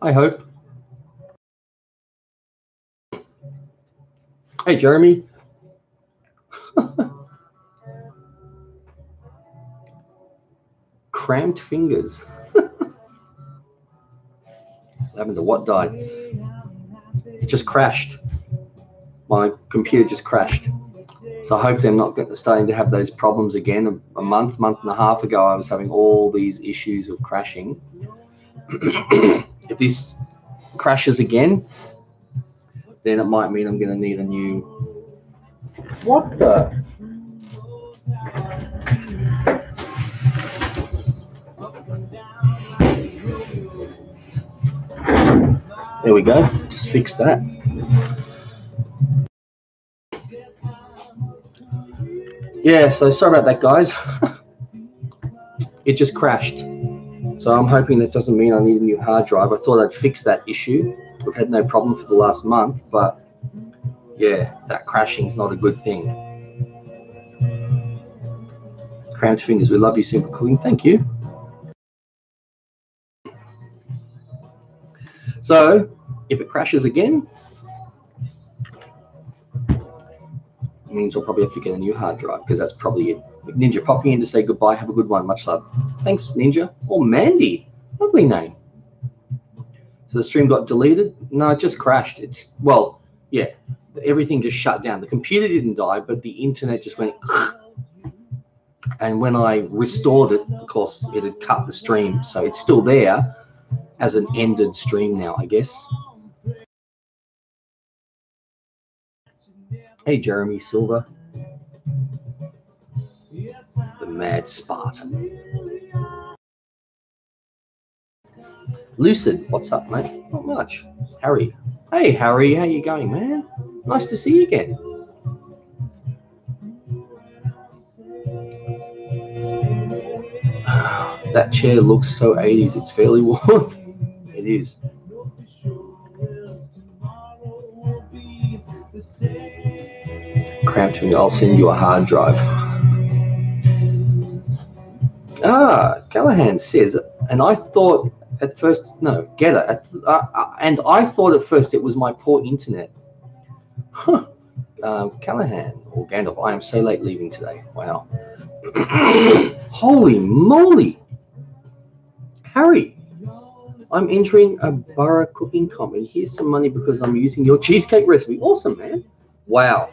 I hope. Hey, Jeremy. Cramped fingers. What happened to what died? It just crashed. My computer just crashed. So hopefully I'm not starting to have those problems again. A month and a half ago, I was having all these issues of crashing. If this crashes again, then it might mean I'm going to need a new... What the? There we go. Just fixed that. Yeah, so sorry about that, guys. It just crashed. So I'm hoping that doesn't mean I need a new hard drive. I thought I'd fix that issue. We've had no problem for the last month, but yeah, that crashing is not a good thing. Cramped fingers. We love you, Simple Cooking. Thank you. So if it crashes again, it means I'll probably have to get a new hard drive, because that's probably it. Ninja popping in to say goodbye. Have a good one. Much love. Thanks, Ninja. Oh, Mandy. Lovely name. So the stream got deleted? No, it just crashed. Well, yeah, everything just shut down. The computer didn't die, but the internet just went. And when I restored it, of course, it had cut the stream. So it's still there as an ended stream now, I guess. Hey, Jeremy Silver. The Mad Spartan. Lucid, what's up, mate? Not much. Harry. Hey, Harry, how you going, man? Nice to see you again. That chair looks so 80s. It's fairly worn. It is. Cramped me. I'll send you a hard drive. Callahan says, and I thought at first, no, get it. And I thought at first it was my poor internet. Huh. Callahan or Gandalf, I am so late leaving today. Wow. Holy moly. Harry, I'm entering a Borough cooking comp, and here's some money because I'm using your cheesecake recipe. Awesome, man. Wow.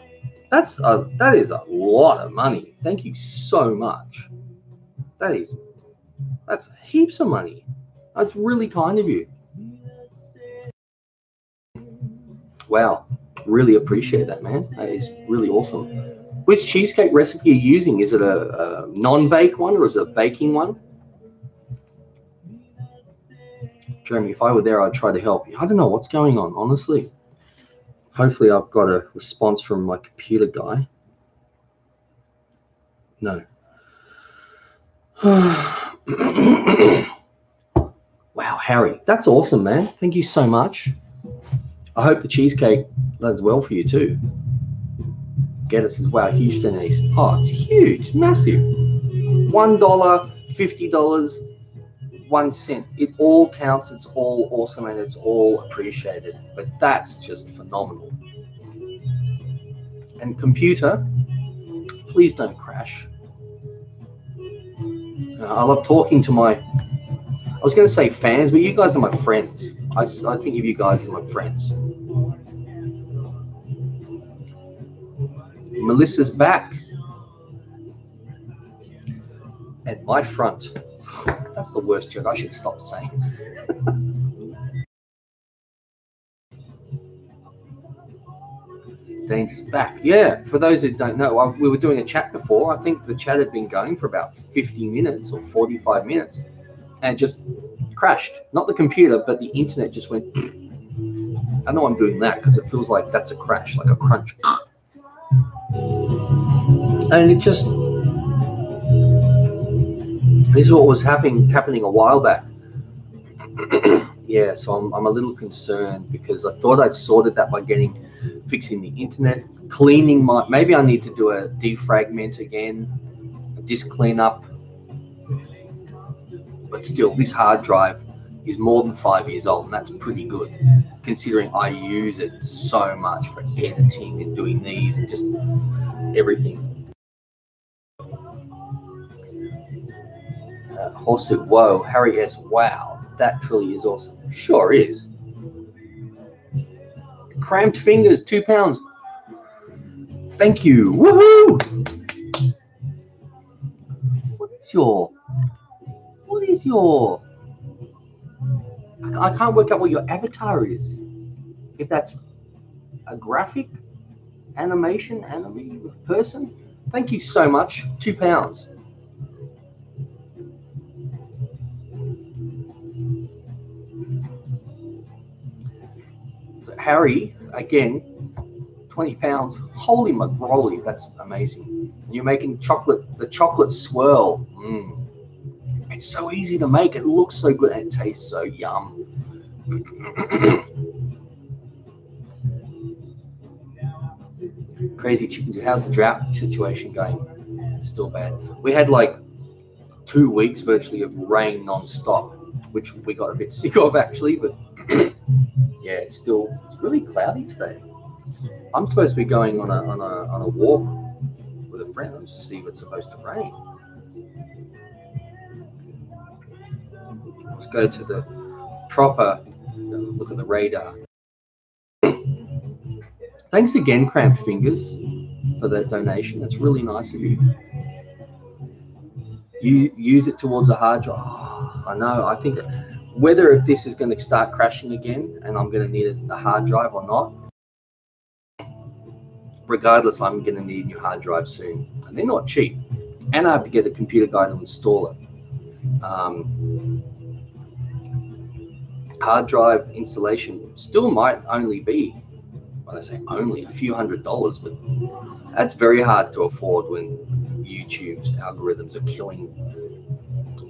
That is a lot of money. Thank you so much. That's heaps of money. That's really kind of you. Wow. Really appreciate that, man. That is really awesome. Which cheesecake recipe are you using? Is it a non-bake one, or is it a baking one? Jeremy, if I were there, I'd try to help you. I don't know what's going on, honestly. Hopefully I've got a response from my computer guy. No. Wow, Harry, that's awesome, man. Thank you so much. I hope the cheesecake does well for you too. Get it says, wow, huge donation. Oh, it's huge, massive. $1, $50, 1 cent. It all counts. It's all awesome, and it's all appreciated. But that's just phenomenal. And computer, please don't crash. I love talking to my, I was going to say fans, but you guys are my friends. I think of you guys as my friends. Melissa's back. At my front. That's the worst joke. I should stop saying. Danger's back. Yeah, for those who don't know, we were doing a chat before. I think the chat had been going for about 50 minutes or 45 minutes and just crashed. Not the computer, but the internet just went. I know I'm doing that because it feels like that's a crash, like a crunch. And it just, this is what was happening a while back. Yeah, so I'm a little concerned because I thought I'd sorted that by fixing the internet, cleaning maybe I need to do a defragment again, a disk cleanup. But still, this hard drive is more than 5 years old, and that's pretty good considering I use it so much for editing and doing these and just everything. Horsey, whoa, Harry S, wow, that truly is awesome. Sure is. Cramped fingers, £2. Thank you. Woohoo! What is your I can't work out what your avatar is. If that's a graphic, animation, anime person. Thank you so much. £2. So Harry, again, £20. Holy moly, that's amazing. And you're making the chocolate swirl. It's so easy to make. It looks so good and it tastes so yum. Crazy chickens. How's the drought situation going? Still bad. We had like 2 weeks virtually of rain non-stop, which we got a bit sick of actually, but yeah, it's really cloudy today. I'm supposed to be going on a walk with a friend to see if it's supposed to rain. Let's go to the proper look at the radar. Thanks again, Cramped Fingers, for that donation. That's really nice of you. You use it towards a hard drive. Oh, I know. I think whether if this is going to start crashing again and I'm going to need a hard drive or not, regardless, I'm going to need a new hard drive soon. And they're not cheap. And I have to get a computer guy to install it. Hard drive installation still might only be, when I say only, a few $100s, but that's very hard to afford when YouTube's algorithms are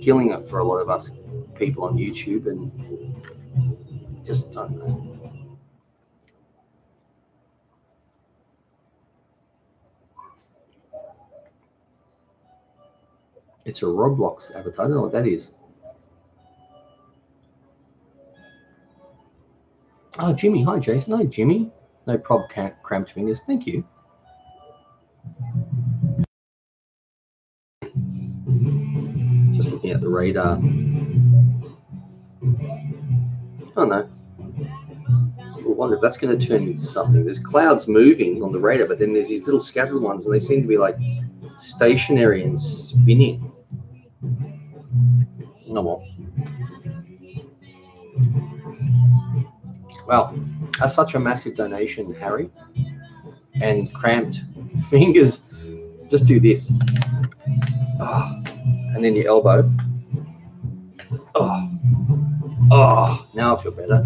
killing it for a lot of us people on YouTube, and just don't know. It's a Roblox avatar. I don't know what that is. Oh, Jimmy. Hi, Jason. Hi, Jimmy. No prob cramped fingers. Thank you. Just looking at the radar. Oh, no. I wonder if that's going to turn into something. There's clouds moving on the radar, but then there's these little scattered ones, and they seem to be like stationary and spinning. Oh, well. Well, that's such a massive donation, Harry. And Cramped Fingers, just do this. Oh, and then your elbow. Oh, now I feel better.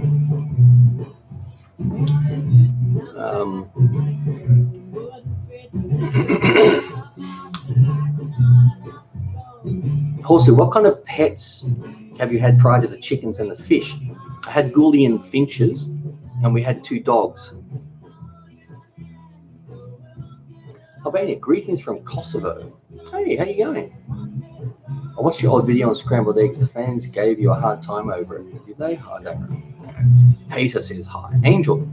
Also, what kind of pets have you had prior to the chickens and the fish? I had Gouldian finches, and we had 2 dogs. Albania, greetings from Kosovo. Hey, how you going? I watched your old video on scrambled eggs. The fans gave you a hard time over it. Did they? I don't know. Peter says hi. Angel,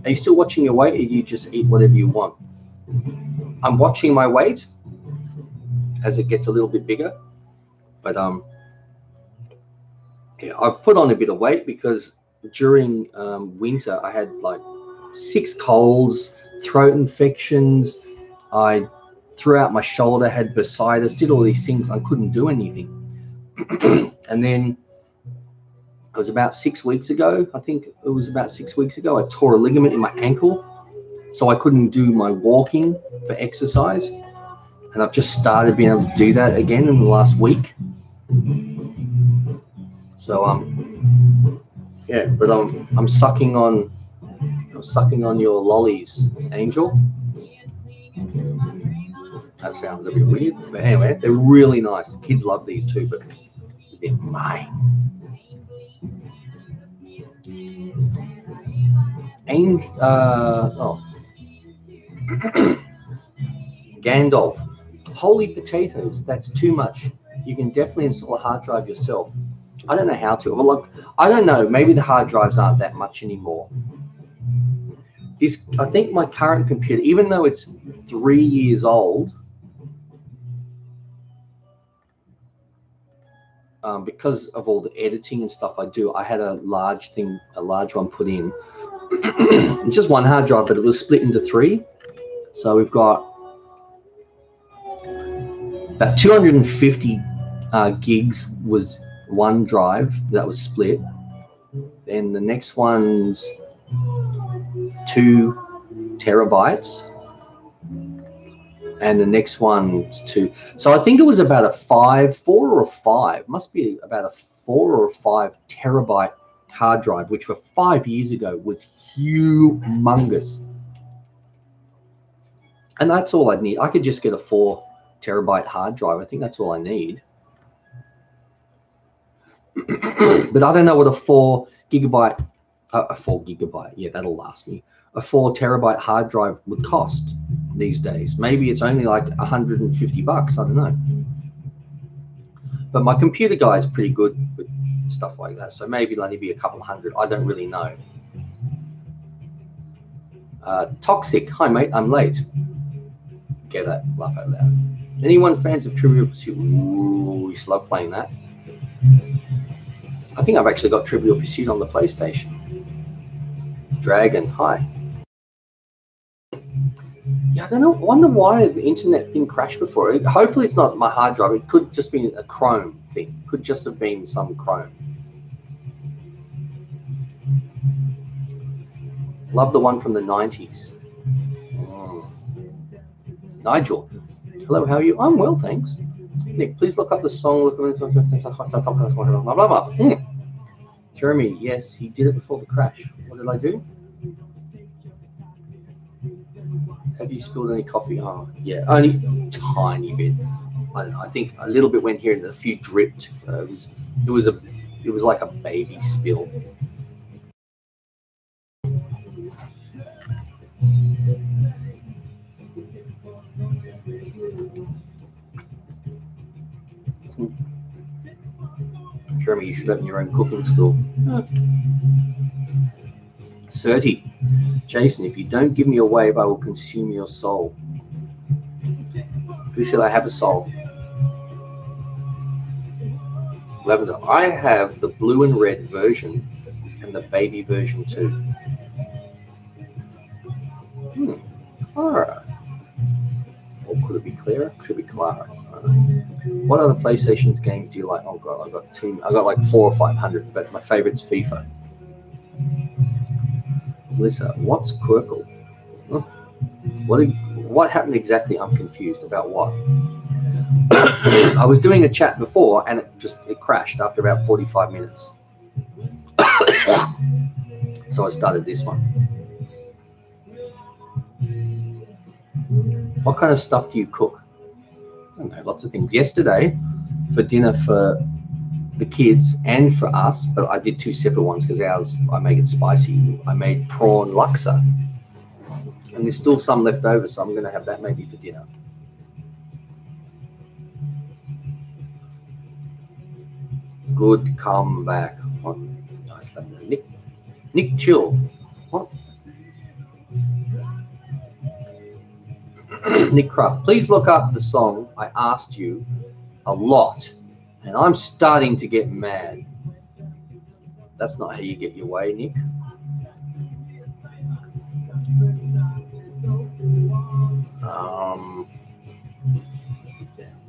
are you still watching your weight, or you just eat whatever you want? I'm watching my weight as it gets a little bit bigger, but yeah, I've put on a bit of weight because during winter I had like 6 colds, throat infections. I threw out my shoulder, had bursitis, did all these things. I couldn't do anything. And then it was about 6 weeks ago. I think it was about 6 weeks ago. I tore a ligament in my ankle, so I couldn't do my walking for exercise. And I've just started being able to do that again in the last week. So yeah, but I'm sucking on your lollies, Angel. That sounds a bit weird, but anyway, they're really nice. The kids love these too, but they're mine. Gandalf, holy potatoes, that's too much. You can definitely install a hard drive yourself. I don't know how to. Well, look, I don't know. Maybe the hard drives aren't that much anymore. I think my current computer, even though it's 3 years old, because of all the editing and stuff I do, I had a large one put in. It's just one hard drive, but it was split into 3. So we've got about 250 gigs was one drive that was split. Then the next one's 2 terabytes. And the next one's 2. So I think it was about a 4 or 5, must be about a 4 or 5 terabyte hard drive, which for 5 years ago was humongous. And that's all I'd need. I could just get a 4 terabyte hard drive. I think that's all I need. But I don't know what a 4 gigabyte, yeah, that'll last me. A 4 terabyte hard drive would cost these days. Maybe it's only like $150. I don't know. But my computer guy is pretty good with stuff like that. So maybe it'll only be a couple hundred. I don't really know. Toxic. Hi, mate. I'm late. Get that. Laugh out loud. Anyone fans of Trivial Pursuit? Ooh, we love playing that. I think I've actually got Trivial Pursuit on the PlayStation. Dragon. Hi. Yeah, I don't know. I wonder why the internet thing crashed before. Hopefully it's not my hard drive. It could just be a Chrome thing. Could just have been some Chrome. Love the one from the 90s. Nigel. Hello, how are you? I'm well, thanks. Nick, please look up the song. Blah, blah, blah. Jeremy, yes, he did it before the crash. What did I do? Have you spilled any coffee? Oh, yeah, only a tiny bit. I think a little bit went here and a few dripped. It was like a baby spill. Jeremy, you should open your own cooking school. Certi. Jason, if you don't give me a wave, I will consume your soul. Who said I have a soul? Lavender. I have the blue and red version and the baby version too. Clara. Or could it be Clara? Could be Clara. What other PlayStation's games do you like? Oh god, I've got like 400 or 500, but my favorite's FIFA. Lisa, what's Quirkle? Oh, what happened exactly? I'm confused about what. I was doing a chat before and it crashed after about 45 minutes. So I started this one. What kind of stuff do you cook? I don't know, lots of things. Yesterday, for dinner for the kids and for us, but I did 2 separate ones because ours, I make it spicy. I made prawn laksa. And there's still some left over, so I'm going to have that maybe for dinner. Good comeback. What? Nice. Nick Chill. What? Nick Craft. Please look up the song I asked you a lot, and I'm starting to get mad. That's not how you get your way, Nick.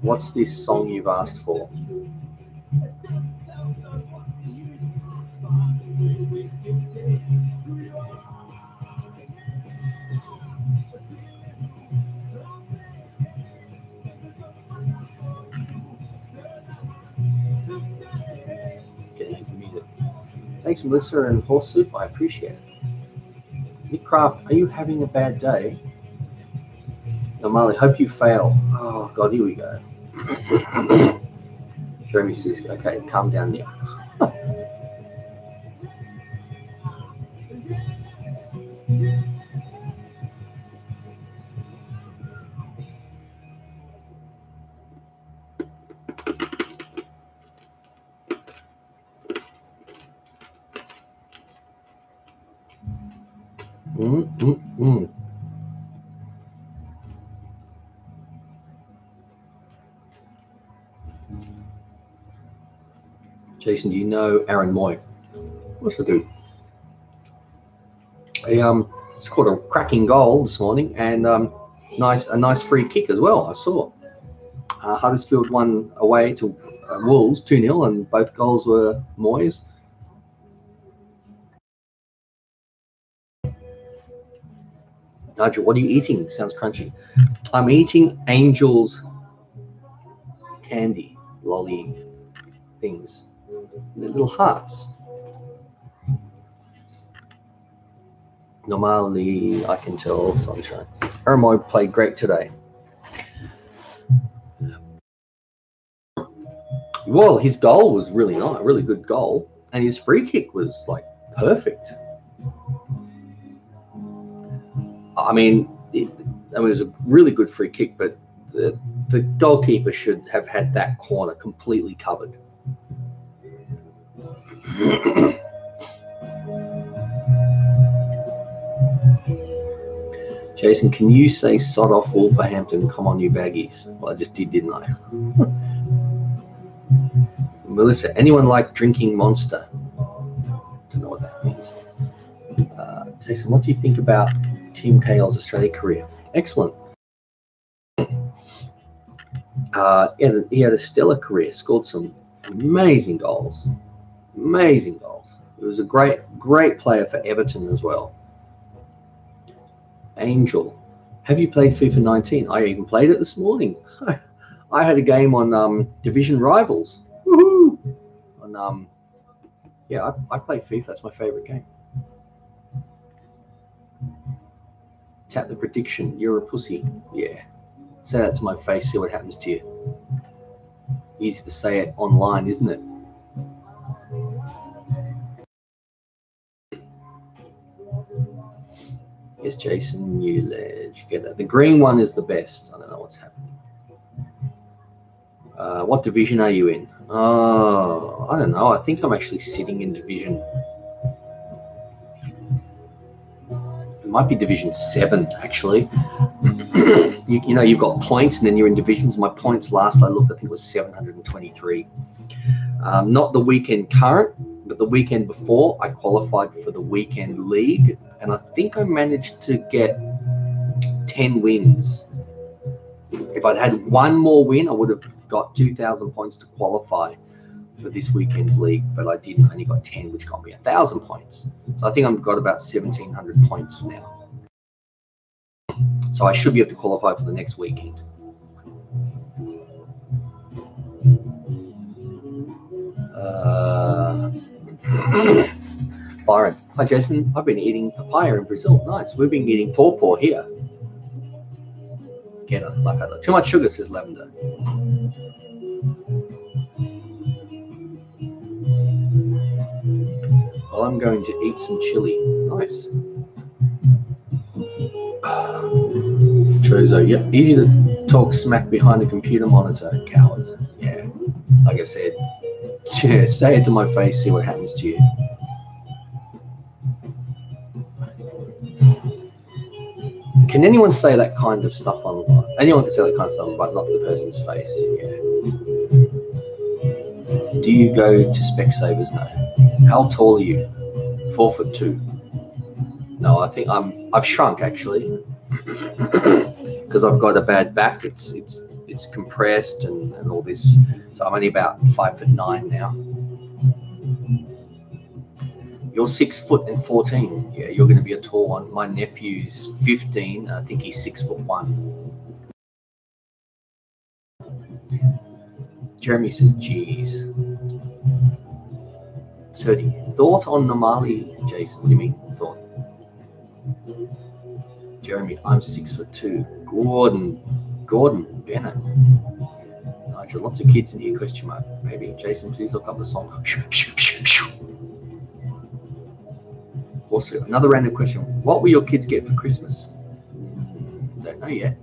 What's this song you've asked for? Getting into music. Thanks, Melissa and Horse Soup. I appreciate it. Nick Craft, are you having a bad day? No, Marley, hope you fail. Oh, God, here we go. Jeremy says, okay, calm down, Nick. Jason, do you know Aaron Moy? Of course I do. He scored a cracking goal this morning, and a nice free kick as well. I saw. Huddersfield won away to Wolves 2-0, and both goals were Moy's. Nigel, what are you eating? Sounds crunchy. I'm eating Angel's candy lolly things. They're little hearts. Normally, I can tell sunshine. Ermoy played great today. Well, his goal was really nice, really good goal, and his free kick was like perfect. I mean, it was a really good free kick, but the goalkeeper should have had that corner completely covered. Jason, can you say sod off Wolverhampton? Come on, you baggies. Well, I just did, didn't I? Melissa, anyone like drinking Monster? Don't know what that means. Jason, what do you think about Tim Cahill's Australia career? Excellent. He had a stellar career, scored some amazing goals. Amazing goals. He was a great player for Everton as well. Angel, have you played FIFA 19? I even played it this morning. I had a game on Division Rivals. Woohoo! And yeah, I play FIFA. That's my favorite game. Tap the prediction. You're a pussy. Yeah. Say that to my face. See what happens to you. Easy to say it online, isn't it? Yes, Jason, new ledge. Get that. The green one is the best. I don't know what's happening. What division are you in? Oh, I don't know. I think I'm actually sitting in division. It might be division 7, actually. you know, you've got points and then you're in divisions. My points last I looked, I think it was 723. Not the weekend current, but the weekend before, I qualified for the weekend league, and I think I managed to get 10 wins. If I'd had one more win, I would have got 2,000 points to qualify for this weekend's league, but I didn't. I only got 10, which got me 1,000 points. So I think I've got about 1,700 points now. So I should be able to qualify for the next weekend. Byron, hi Jason. I've been eating papaya in Brazil. Nice. We've been eating pawpaw here. Get a life out. Too much sugar, says Lavender. Well, I'm going to eat some chili. Nice. Trozo, yep. Easy to talk smack behind the computer monitor. Cowards. Yeah. Like I said, yeah, say it to my face, see what happens to you. Can anyone say that kind of stuff online? Anyone can say that kind of stuff, but not to the person's face. Yeah. Do you go to Specsavers? No. How tall are you? 4'2". No, I think I've shrunk actually because I've got a bad back. It's compressed and all this. So I'm only about 5'9" now. You're 6'14". Yeah, you're going to be a tall one. My nephew's 15. I think he's 6'1". Jeremy says, "Geez." 30. Thought on Namali, Jason? What do you mean? Thought. Jeremy, I'm 6'2". Gordon Bennett. Nigel, lots of kids in here? Question mark. Maybe. Jason, please look up the song. Also, another random question. What will your kids get for Christmas? Don't know yet.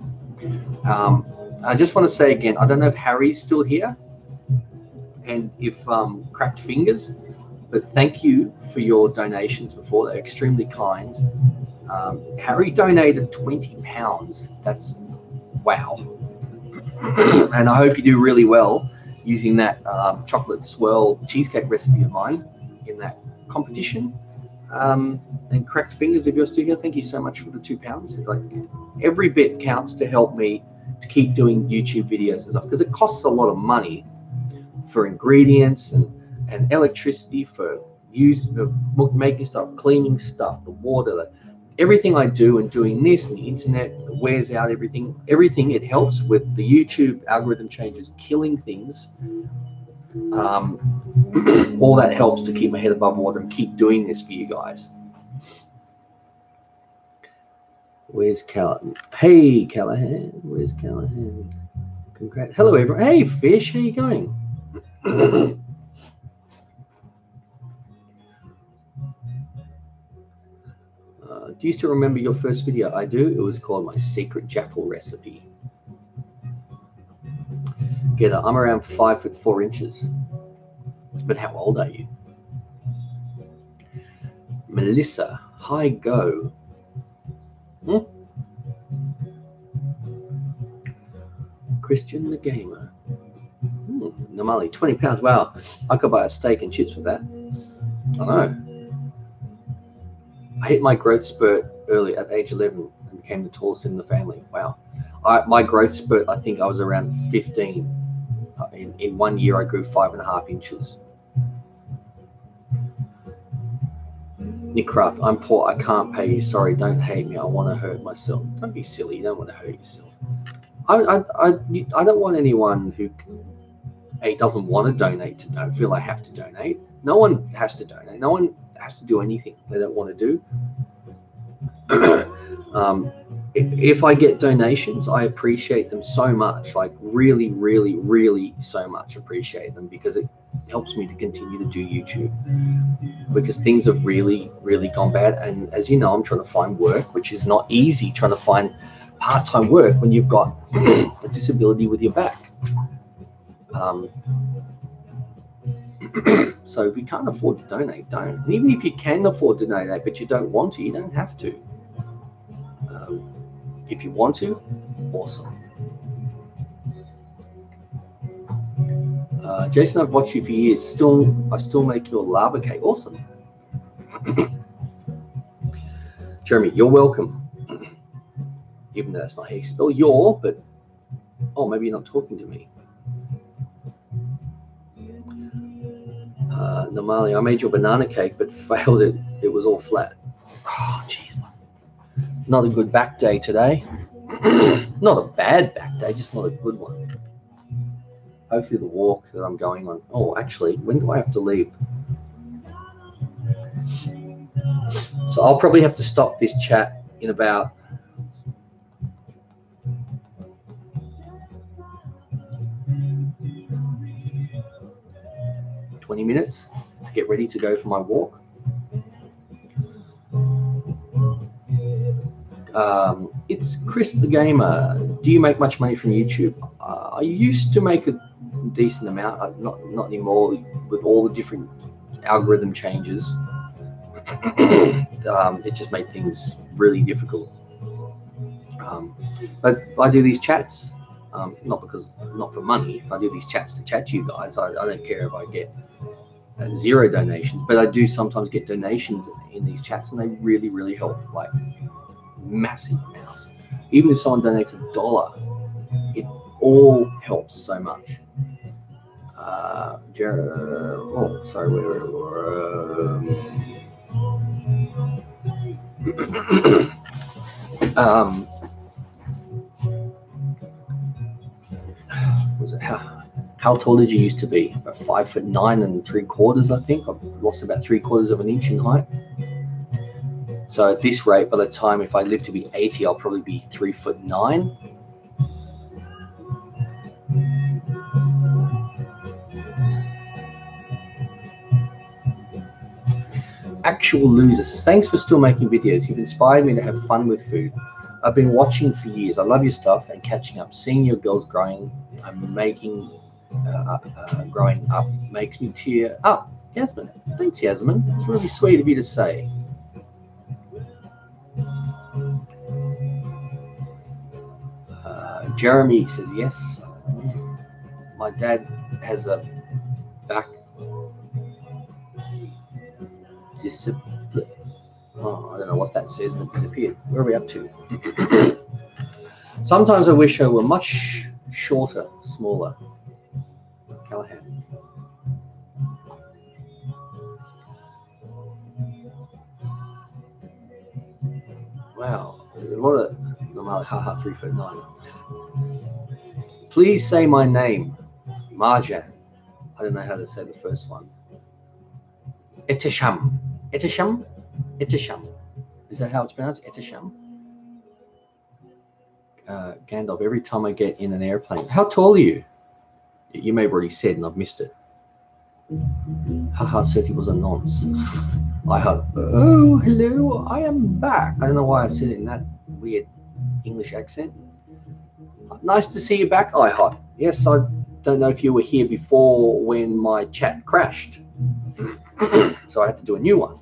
I just want to say again, I don't know if Harry's still here and if Cracked Fingers. But thank you for your donations before. They're extremely kind. Harry donated £20. That's wow. And I hope you do really well using that chocolate swirl cheesecake recipe of mine in that competition. And cracked fingers if you're still here. Thank you so much for the £2. Like, every bit counts to help me to keep doing YouTube videos and stuff, because it costs a lot of money for ingredients and electricity for making stuff, cleaning stuff, the water, everything I do, and doing this, and the internet wears out everything. It helps with the YouTube algorithm changes, killing things. All that helps to keep my head above water and keep doing this for you guys. Where's Callahan? Hey, Callahan. Where's Callahan? Congrats. Hello, everyone. Hey, Fish. How you going? Do you still remember your first video? I do. It was called My Secret Jaffle Recipe. Get it. I'm around 5'4". But how old are you? Melissa. Hi, go. Christian the Gamer. Normally £20. Wow. I could buy a steak and chips for that. I know. I hit my growth spurt early at age 11 and became the tallest in the family. Wow. My growth spurt, I think I was around 15. In 1 year, I grew 5.5 inches. Nick Craft, I'm poor. I can't pay you. Sorry, don't hate me. I want to hurt myself. Don't be silly. You don't want to hurt yourself. I don't want anyone who doesn't want to donate to don't feel I have to donate. No one has to donate. No one has to do anything they don't want to do. If I get donations, I appreciate them so much, like really, really, really so much appreciate them, because it helps me to continue to do YouTube, because things have really, really gone bad. And as you know, I'm trying to find work, which is not easy, trying to find part-time work when you've got a disability with your back. So if you can't afford to donate, don't. And even if you can afford to donate but you don't want to, you don't have to. If you want to, awesome. Jason, I've watched you for years. I still make your lava cake. Awesome. Jeremy, you're welcome. Even though that's not how you spell your, but maybe you're not talking to me. Normally, I made your banana cake, but failed it. It was all flat. Oh, jeez. Not a good back day today. Not a bad back day, just not a good one. Hopefully the walk that I'm going on. Oh, actually, when do I have to leave? So I'll probably have to stop this chat in about 20 minutes to get ready to go for my walk. It's Chris the Gamer. Do you make much money from YouTube? I used to make a decent amount, not anymore with all the different algorithm changes. It just made things really difficult. But I do these chats, not for money. I do these chats to chat to you guys. I don't care if I get 0 donations, but I do sometimes get donations in these chats, and they really, really help, like massive amounts. Even if someone donates $1, it all helps so much. Sorry, was it how tall did you used to be? About 5'9 3/4, I think. I've lost about 3/4 of an inch in height. So at this rate, by the time if I live to be 80, I'll probably be 3'9". Actual Losers, thanks for still making videos. You've inspired me to have fun with food. I've been watching for years. I love your stuff and catching up. Seeing your girls growing up makes me tear up. Yasmin. Thanks, Yasmin. It's really sweet of you to say. Jeremy says yes. My dad has a back discipline. Oh, I don't know what that says, but it disappeared. Where are we up to? Sometimes I wish I were much shorter, smaller. Callahan. Wow, a lot of normal. Haha, 3 foot 9. Please say my name, Marjan. I don't know how to say the first one. Etisham. Etisham? Etisham. Is that how it's pronounced? Etisham? Gandalf, every time I get in an airplane. How tall are you? You may have already said and I've missed it. Haha said he was a nonce. I heard, oh, hello, I am back. I don't know why I said it in that weird English accent. Nice to see you back, iHot. Yes, I don't know if you were here before when my chat crashed. So I had to do a new one.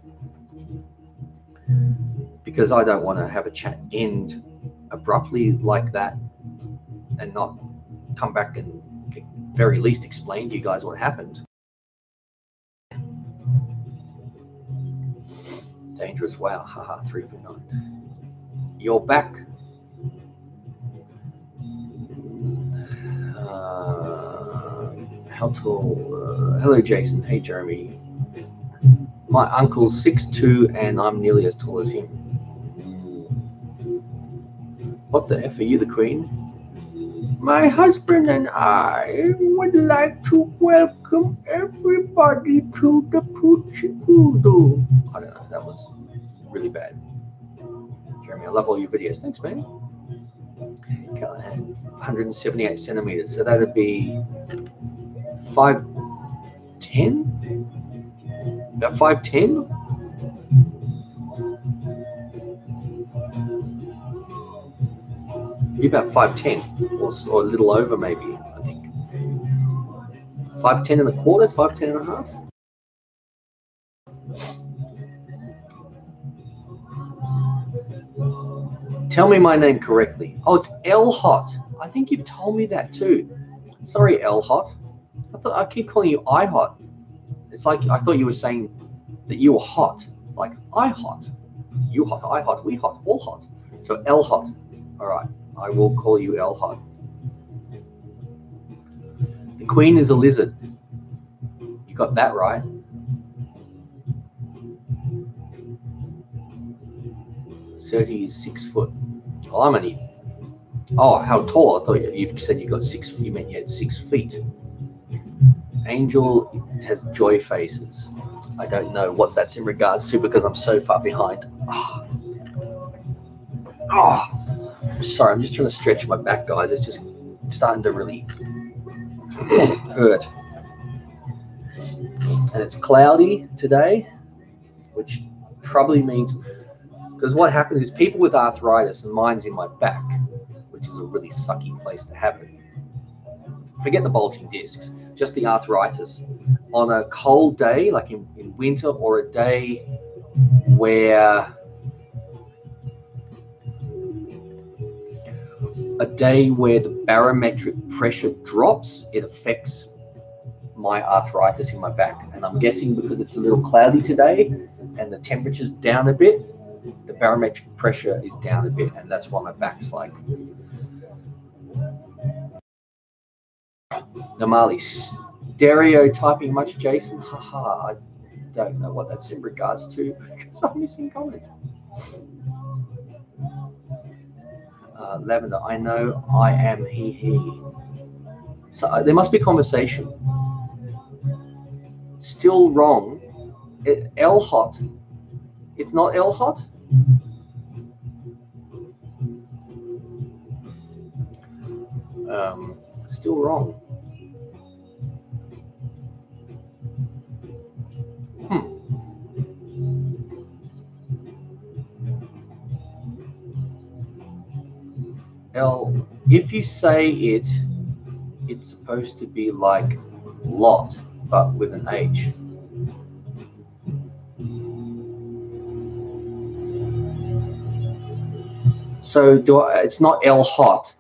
Because I don't want to have a chat end abruptly like that and not come back and at very least explain to you guys what happened. Dangerous, wow, haha, 3 foot 9. You're back. How tall? Hello, Jason. Hey, Jeremy. My uncle's 6'2", and I'm nearly as tall as him. What the F are you, the queen? My husband and I would like to welcome everybody to the Poochie Poodle. I don't know, that was really bad. Jeremy, I love all your videos. Thanks, man. 178 centimeters, so that'd be 5'10"? About 5'10"? Be about 5'10", or a little over maybe, I think. 5'10 1/4, 5'10 1/2. Tell me my name correctly. Oh, it's L-Hot. I think you've told me that too. Sorry, L-Hot. I keep calling you I-Hot. It's like I thought you were saying that you were hot, like I-Hot. You hot, I hot, we hot, all hot. So L-Hot. All right, I will call you L-Hot. The queen is a lizard. You got that right. Serti is 6 foot. Well, I'm only. Oh, how tall? I thought you said you got 6. You meant you had 6 feet. Angel has joy faces. I don't know what that's in regards to because I'm so far behind. Oh, sorry, I'm just trying to stretch my back, guys. It's just starting to really hurt. And it's cloudy today, which probably means, because what happens is people with arthritis, and mine's in my back, which is a really sucky place to have it. Forget the bulging discs, just the arthritis. On a cold day, like in winter, or a day where the barometric pressure drops, it affects my arthritis in my back. And I'm guessing because it's a little cloudy today and the temperature's down a bit, the barometric pressure is down a bit, and that's why my back's like. Namali, stereotyping much, Jason? Haha, I don't know what that's in regards to because I'm missing comments. Lavender, I know, I am, he. So there must be conversation. Still wrong. L-Hot. It's not L-Hot? Still wrong. If you say it, it's supposed to be like lot, but with an H. So it's not L hot.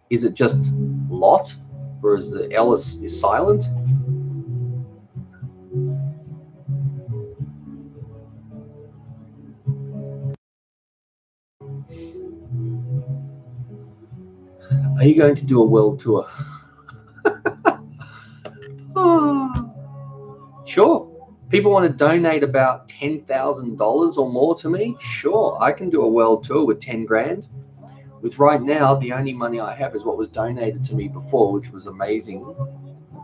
Is it just lot? Or is the L is silent? Are you going to do a world tour? Sure. People want to donate about $10,000 or more to me? Sure, I can do a world tour with 10 grand. With right now, the only money I have is what was donated to me before, which was amazing,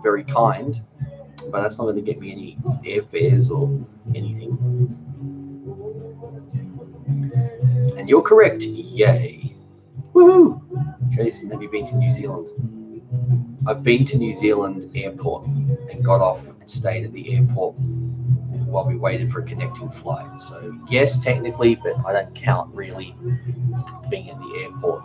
very kind, but that's not going to get me any airfares or anything. And you're correct. Yay. Woohoo. Jason, have you been to New Zealand? I've been to New Zealand airport and got off and stayed at the airport while we waited for a connecting flight. So yes, technically, but I don't count really being in the airport.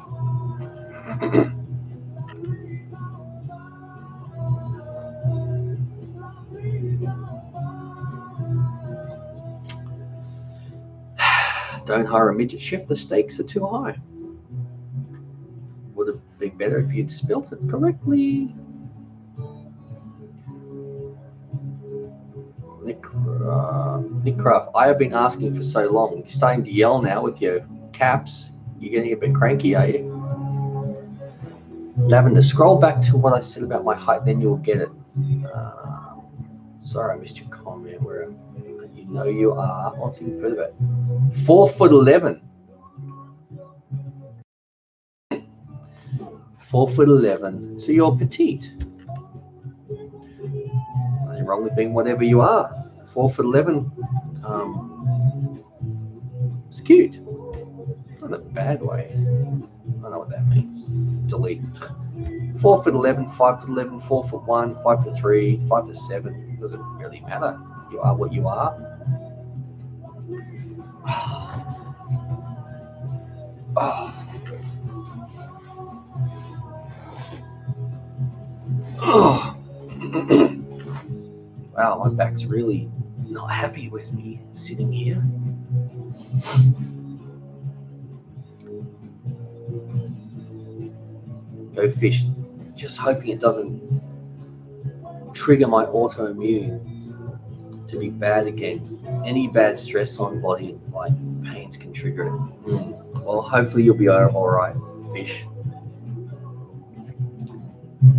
Don't hire a midget chef, the stakes are too high. Would have been better if you'd spelt it correctly. Nick Craft, I have been asking for so long. You're starting to yell now with your caps. You're getting a bit cranky, are you? Lavender, scroll back to what I said about my height, then you'll get it. Sorry, I missed your comment. Where you know you are. What's even further back? 4'11". 4'11". So you're petite. Nothing wrong with being whatever you are. 4'11". It's cute. Not in a bad way. I don't know what that means. Delete. 4'11", 5'11", 4'1", 5'3", 5'7". Doesn't really matter. You are what you are. Oh. Oh. Wow, my back's really not happy with me sitting here. Go fish. Just hoping it doesn't trigger my autoimmune to be bad again. Any bad stress on body, like pains, can trigger it. Well, hopefully you'll be all right, fish.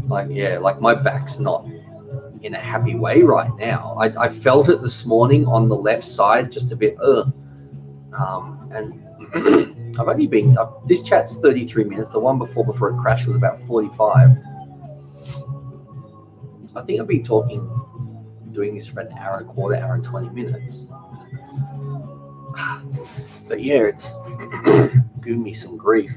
Like my back's not in a happy way right now. I felt it this morning on the left side, just a bit, and I've only been up. This chat's 33 minutes. The one before it crashed was about 45. I think I've been doing this for an hour and a quarter, hour and 20 minutes. But yeah, it's giving me some grief.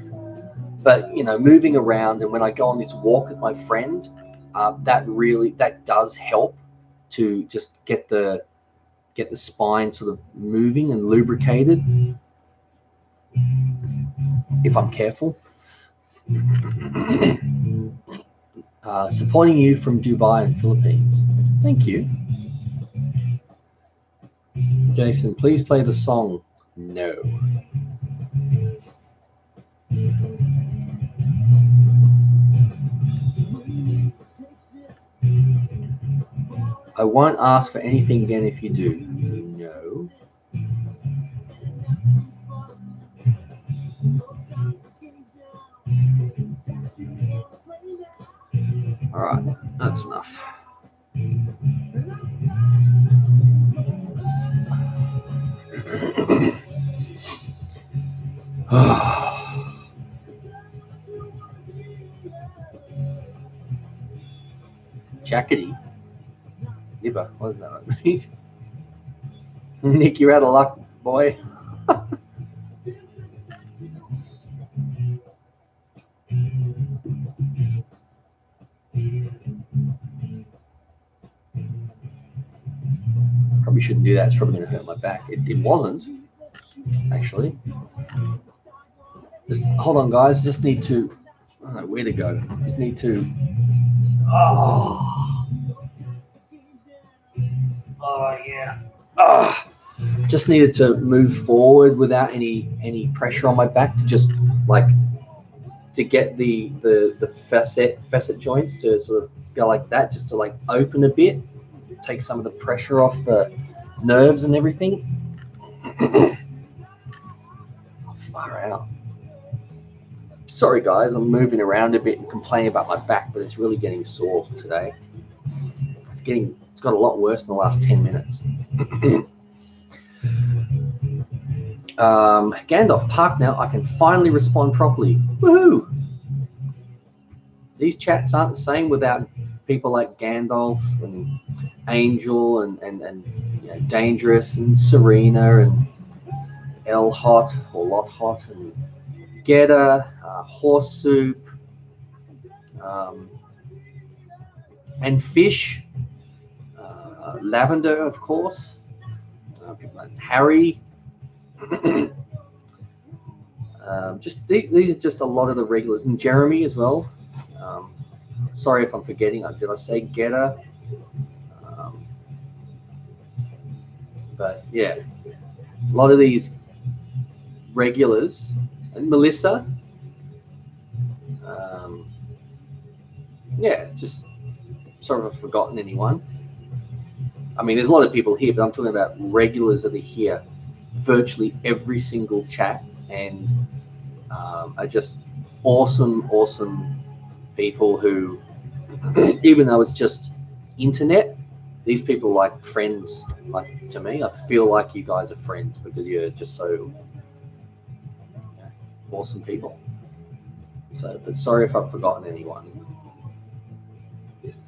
But moving around, and when I go on this walk with my friend, that does help to just get the spine sort of moving and lubricated. If I'm careful. Supporting you from Dubai and Philippines. Thank you. Jason, please play the song. No. I won't ask for anything again if you do. No. All right, that's enough. Jackety. Nibba, what does that mean? Nick, you're out of luck, boy. Probably shouldn't do that. It's probably going to hurt my back. It wasn't, actually. Just hold on, guys. Just need to. I don't know where to go. Just need to. Oh yeah. just needed to move forward without any pressure on my back, to just like to get the facet joints to sort of go like that, just to like open a bit, take some of the pressure off the nerves and everything. Far out. Sorry guys, I'm moving around a bit and complaining about my back, but it's really getting sore today. It's got a lot worse in the last 10 minutes. Gandalf, park now. I can finally respond properly. Woohoo! These chats aren't the same without people like Gandalf and Angel and you know, Dangerous and Serena and L Hot or Lot Hot and Getter, Horse Soup, and Fish, Lavender, of course, people like Harry. Just these are just a lot of the regulars, and Jeremy as well. Sorry if I'm forgetting. Did I say Getter? But yeah, a lot of these regulars, and Melissa. Yeah, just sorry if I've forgotten anyone. I mean, there's a lot of people here, but I'm talking about regulars that are here virtually every single chat, and are just awesome people who, even though it's just internet, these people are like friends. Like, to me, I feel like you guys are friends because you're just so awesome people. So, but sorry if I've forgotten anyone.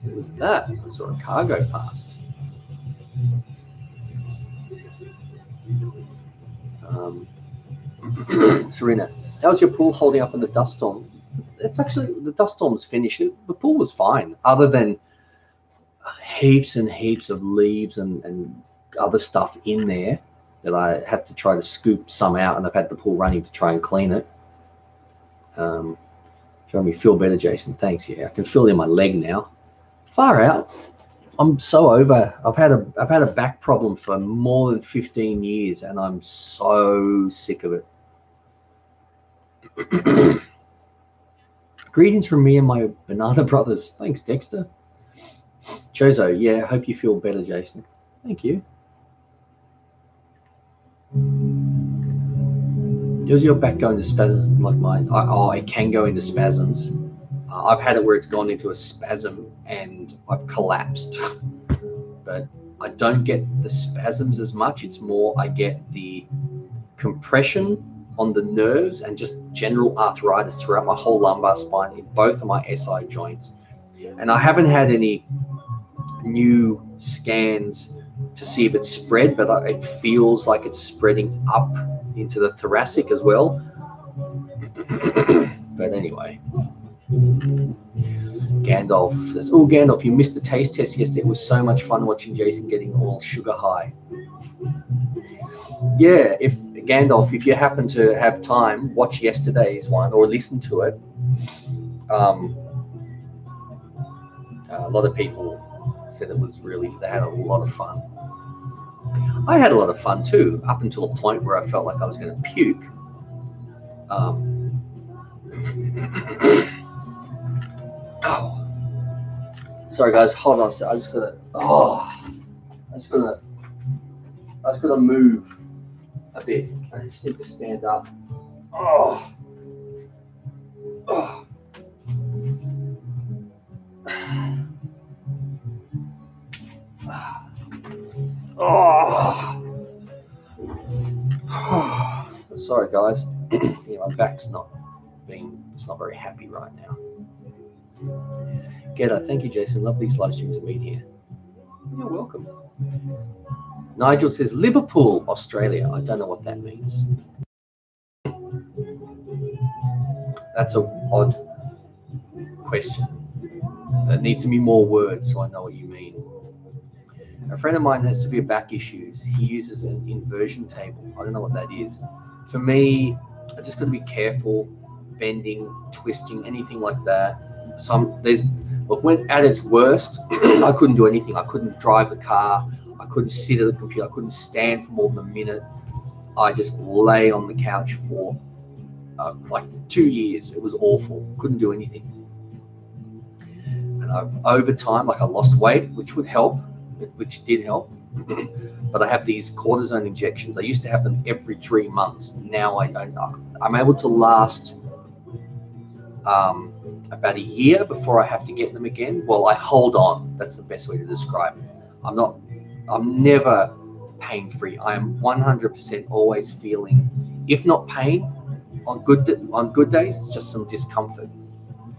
What was that? I saw a car go past. Serena, how's your pool holding up in the dust storm? It's actually, the dust storm's finished. The pool was fine, other than heaps and heaps of leaves and other stuff in there that I had to try to scoop some out, and I've had the pool running to try and clean it. Trying me feel better, Jason. Thanks. Yeah, I can feel it in my leg now. Far out. I'm so over. I've had a back problem for more than 15 years, and I'm so sick of it. Greetings from me and my banana brothers. Thanks, Dexter. Chozo, yeah, hope you feel better, Jason. Thank you. Does your back go into spasms like mine? It can go into spasms. I've had it where it's gone into a spasm and I've collapsed. But I don't get the spasms as much. It's more I get the compression on the nerves and just general arthritis throughout my whole lumbar spine in both of my SI joints. And I haven't had any new scans to see if it's spread, but it feels like it's spreading up into the thoracic as well. But anyway, Gandalf says, oh, Gandalf, you missed the taste test yesterday. It was so much fun watching Jason getting all sugar high. Yeah, Gandalf, if you happen to have time, watch yesterday's one or listen to it. A lot of people said it was really, they had a lot of fun. I had a lot of fun too, up until a point where I felt like I was going to puke. Oh, sorry guys, hold on. I just gotta move a bit. I just need to stand up. Oh. Sorry guys. Yeah, my back's it's not very happy right now. Getter, thank you, Jason. Love these live streams and being here. You're welcome. Nigel says Liverpool, Australia. I don't know what that means. That's an odd question. There needs to be more words so I know what you mean. A friend of mine has severe back issues. He uses an inversion table. I don't know what that is. For me, I just got to be careful, bending, twisting, anything like that. When at its worst, I couldn't do anything. I couldn't drive the car. I couldn't sit at the computer. I couldn't stand for more than a minute. I just lay on the couch for like 2 years. It was awful. Couldn't do anything. And over time, like I lost weight, which would help, which did help. But I have these cortisone injections. I used to have them every 3 months. Now I'm able to last about a year before I have to get them again. Well, I hold on. That's the best way to describe it. I'm never pain-free. I am 100% always feeling, if not pain, on good days, just some discomfort.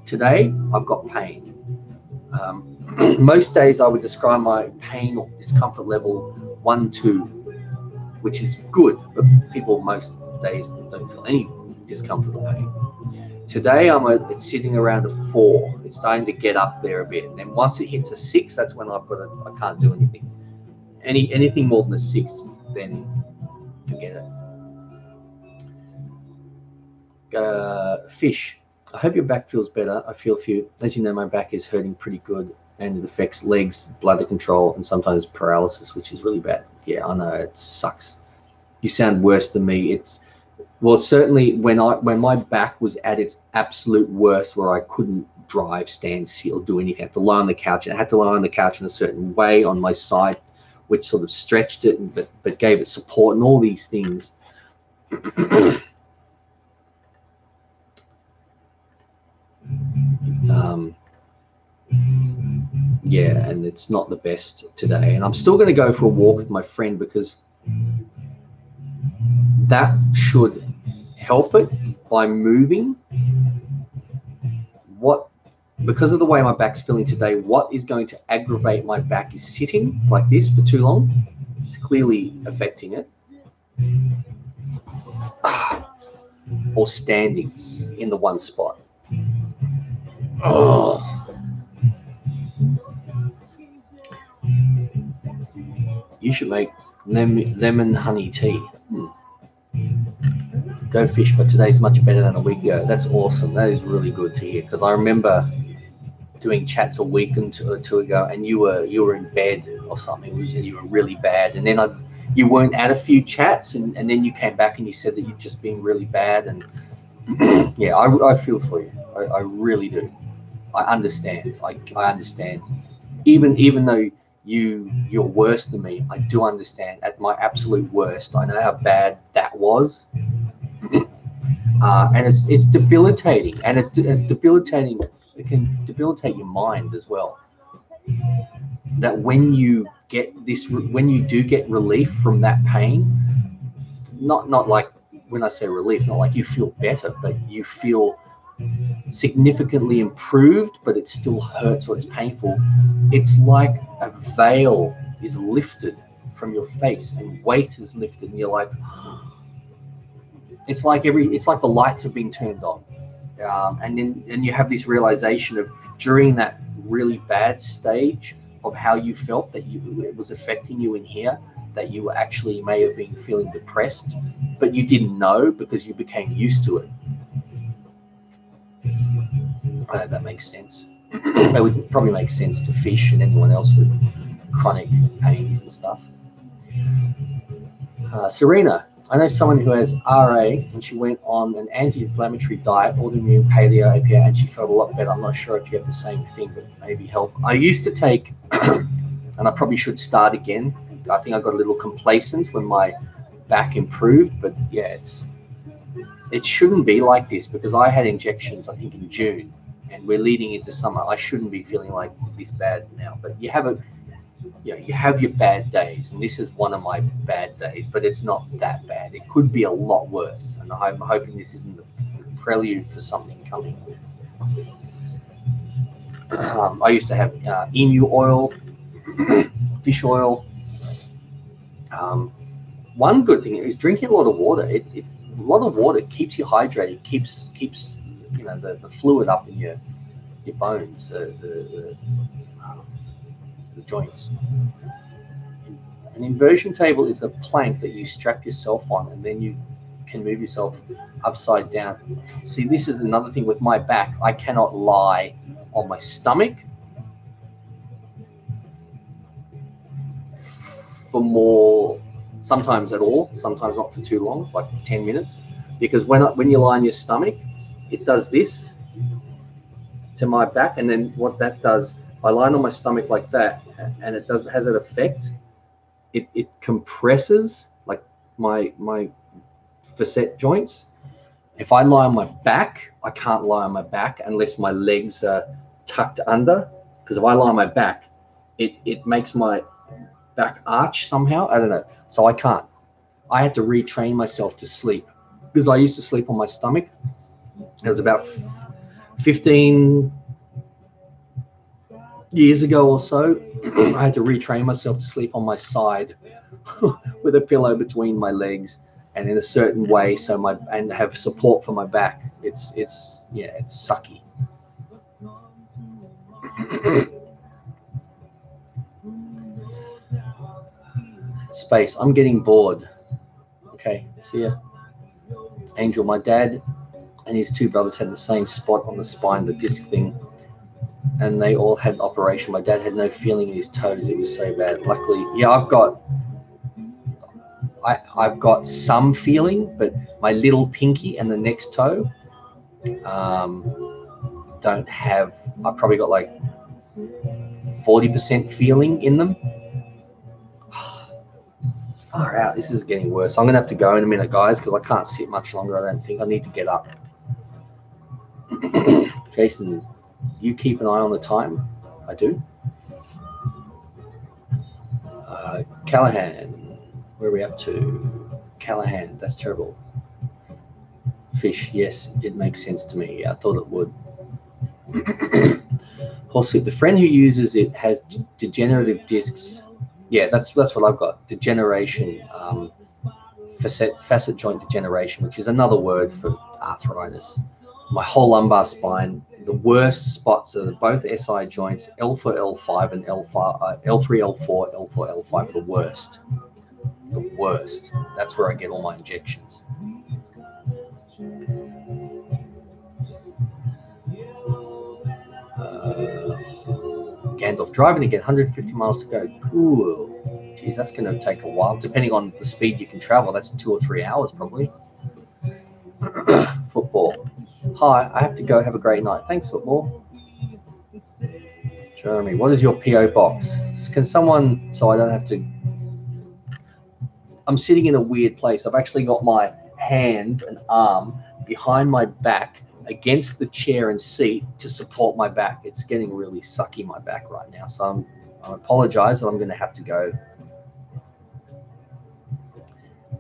Today, I've got pain. Most days I would describe my pain or discomfort level 1, 2, which is good, but people most days don't feel any discomfort or pain. Today it's sitting around a 4. It's starting to get up there a bit, and then once it hits a 6, that's when I can't do anything. Anything more than a 6, then forget it. Fish. I hope your back feels better. I feel for you. As you know, my back is hurting pretty good, and it affects legs, bladder control, and sometimes paralysis, which is really bad. Yeah, I know, it sucks. You sound worse than me. Well, certainly when my back was at its absolute worst, where I couldn't drive, stand still, do anything. I had to lie on the couch, and I had to lie on the couch in a certain way on my side, which sort of stretched it, but gave it support and all these things. Yeah, and it's not the best today. And I'm still going to go for a walk with my friend, because that should help it by moving. Because of the way my back's feeling today, what is going to aggravate my back is sitting like this for too long. It's clearly affecting it. Or standing in the one spot. Oh. You should make lemon honey tea. Go fish, but today's much better than a week ago. That's awesome. That is really good to hear, because I remember doing chats a week or two ago, and you were in bed or something. You were really bad, and then you weren't at a few chats, and then you came back and you said that you'd just been really bad. And yeah, I feel for you. I really do. I understand. I understand. Even though you're worse than me, I do understand. At my absolute worst, I know how bad that was. And it's debilitating, and it's debilitating. It can debilitate your mind as well. That when you do get relief from that pain, not like, when I say relief, not like you feel better, but you feel significantly improved, but it still hurts or it's painful. It's like a veil is lifted from your face, and weight is lifted, and you're like, it's like the lights have been turned on. And you have this realization of, during that really bad stage of how you felt, that it was affecting you in here, that you actually may have been feeling depressed, but you didn't know because you became used to it. I hope that makes sense. That would probably make sense to fish and anyone else with chronic pains and stuff. Serena, I know someone who has RA, and she went on an anti-inflammatory diet, autoimmune, paleo, APA, and she felt a lot better. I'm not sure if you have the same thing, but maybe help. I used to take, and I probably should start again. I think I got a little complacent when my back improved, but yeah, it shouldn't be like this, because I had injections, I think, in June, and we're leading into summer. I shouldn't be feeling like this bad now, but you have your bad days, and this is one of my bad days, but it's not that bad. It could be a lot worse, and I'm hoping this isn't the prelude for something coming. I used to have emu oil, fish oil. One good thing is drinking a lot of water. A lot of water keeps you hydrated, keeps the fluid up in your bones, the joints. An inversion table is a plank that you strap yourself on, and then you can move yourself upside down. See, this is another thing with my back. I cannot lie on my stomach for more, sometimes at all, sometimes not for too long, like 10 minutes. Because when you lie on your stomach, it does this to my back, and then what that does, I lie on my stomach like that, and it has an effect. It compresses like my facet joints. If I lie on my back, I can't lie on my back unless my legs are tucked under, because if I lie on my back, it makes my back arch somehow. I don't know. So I can't. I had to retrain myself to sleep, because I used to sleep on my stomach. It was about 15 years ago or so. I had to retrain myself to sleep on my side with a pillow between my legs and in a certain way, and have support for my back. It's sucky. Space. I'm getting bored. Okay, see ya. Angel, my dad and his two brothers had the same spot on the spine, the disc thing, and they all had operation. My dad had no feeling in his toes. It was so bad. Luckily, yeah, I've got some feeling, but my little pinky and the next toe don't have. I've probably got like 40% feeling in them. Far out. This is getting worse. I'm gonna have to go in a minute, guys, because I can't sit much longer. I don't think. I need to get up. Jason, you keep an eye on the time. I do. Callahan, where are we up to? Callahan, that's terrible. Fish, yes, it makes sense to me. I thought it would. Horsey, the friend who uses it has degenerative discs. Yeah, that's what I've got. Degeneration, facet joint degeneration, which is another word for arthritis. My whole lumbar spine, the worst spots are both SI joints, L4, L5, and L3, L4, L4, L5 are the worst. The worst. That's where I get all my injections. Gandalf, driving again, 150 miles to go. Cool. Geez, that's going to take a while. Depending on the speed you can travel, that's 2 or 3 hours probably. Football. Hi, I have to go. Have a great night. Thanks, football. Jeremy, what is your PO box? Can someone, so I don't have to. I'm sitting in a weird place. I've actually got my hand and arm behind my back against the chair and seat to support my back. It's getting really sucky, my back right now. So I apologize that I'm going to have to go.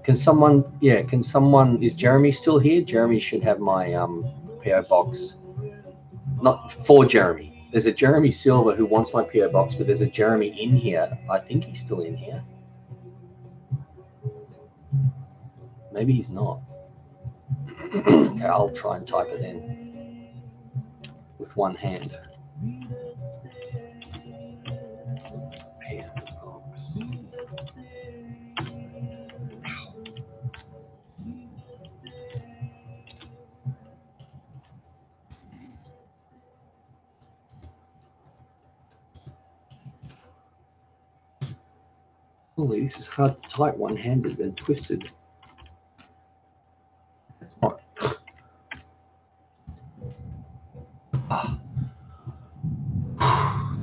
Can someone, is Jeremy still here? Jeremy should have my PO box. Not for Jeremy. There's a Jeremy Silver who wants my PO box, but there's a Jeremy in here. I think he's still in here. Maybe he's not. Okay, I'll try and type it in with one hand. Holy, this is hard to type one-handed and twisted.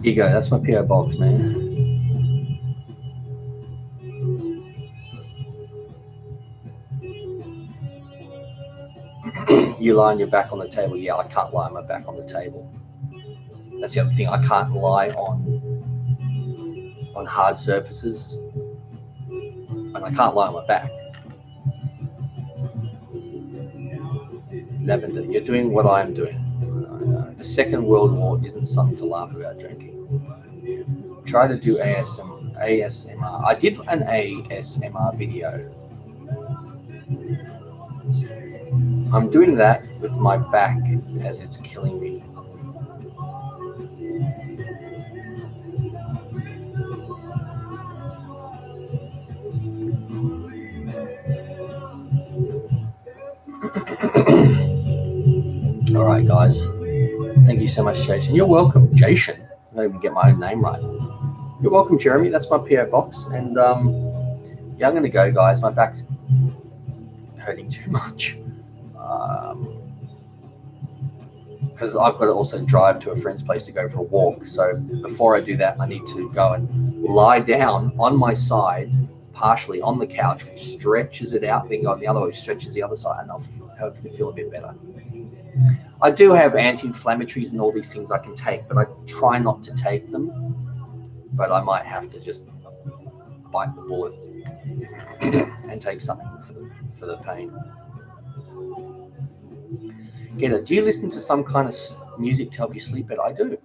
Here you go, that's my PO box, man. You lie on your back on the table. Yeah, I can't lie on my back on the table. That's the other thing. I can't lie on hard surfaces, and I can't lie on my back. Lavender, you're doing what I'm doing. The Second World War isn't something to laugh about, drinking. Try to do ASMR. I did an ASMR video. I'm doing that with my back as it's killing me. All right, guys. Thank you so much, Jason. You're welcome, Jason. I don't even get my own name right. You're welcome, Jeremy. That's my PO box. And yeah, I'm going to go, guys. My back's hurting too much. Because I've got to also drive to a friend's place to go for a walk. So before I do that, I need to go and lie down on my side, partially on the couch, which stretches it out, then go on the other way, stretches the other side, and I'll hopefully feel a bit better. I do have anti-inflammatories and all these things I can take, but I try not to take them. But I might have to just bite the bullet and take something for the pain. Getter, do you listen to some kind of music to help you sleep better? I do.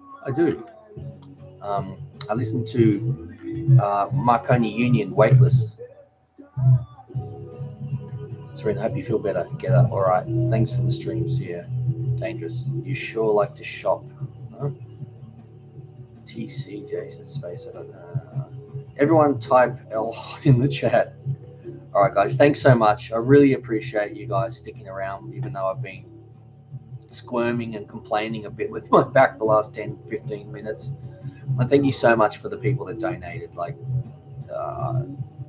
I listen to Marconi Union, Weightless. Serena, hope you feel better. Getter, all right. Thanks for the streams here. Dangerous. You sure like to shop? Huh? TC Jason Space. I don't know. Everyone type L in the chat. All right, guys. Thanks so much. I really appreciate you guys sticking around, even though I've been squirming and complaining a bit with my back the last 10-15 minutes. And thank you so much for the people that donated, like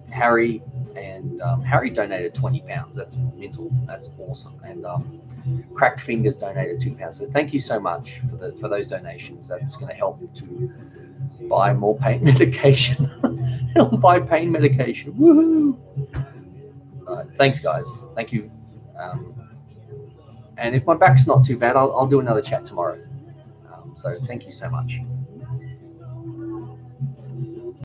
Harry, and Harry donated £20. That's mental. That's awesome. And Cracked Fingers donated £2. So thank you so much for those donations. That's going to help to buy more pain medication. Buy pain medication. Woohoo! Thanks, guys. Thank you. And if my back's not too bad, I'll do another chat tomorrow. So thank you so much.